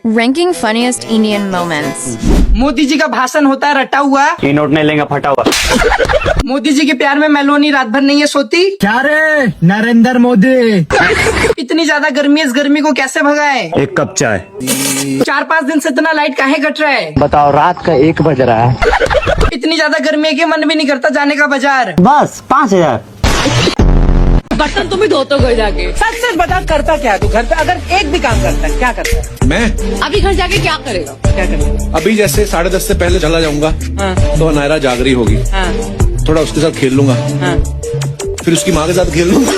Ranking funniest Indian moments. Modi ji का भाषण होता है रटा हुआ। ये नोट नहीं लेंगे फटा हुआ। मोदी जी के प्यार में मेलोनी रात भर नहीं है सोती। क्या रे नरेंद्र मोदी। इतनी ज्यादा गर्मी है, इस गर्मी को कैसे भगाए। एक कप चाय। 4-5 दिन से इतना लाइट काहे कट रहा है। बताओ रात का 1 बज रहा है। इतनी ज्यादा गर्मी है कि मन भी नहीं करता जाने का बाजार। बस 5000। बर्तन तुम ही धोते हो घर जाके। सच सच बता करता क्या है तू घर पे, अगर एक भी काम करता है क्या करता है। मैं अभी घर जाके क्या करेगा। क्या करेगा। अभी जैसे 10:30 से पहले चला जाऊंगा हाँ। तो नायरा जागरी होगी, हाँ। थोड़ा उसके साथ खेल लूंगा, हाँ। फिर उसकी माँ के साथ खेल लूंगा।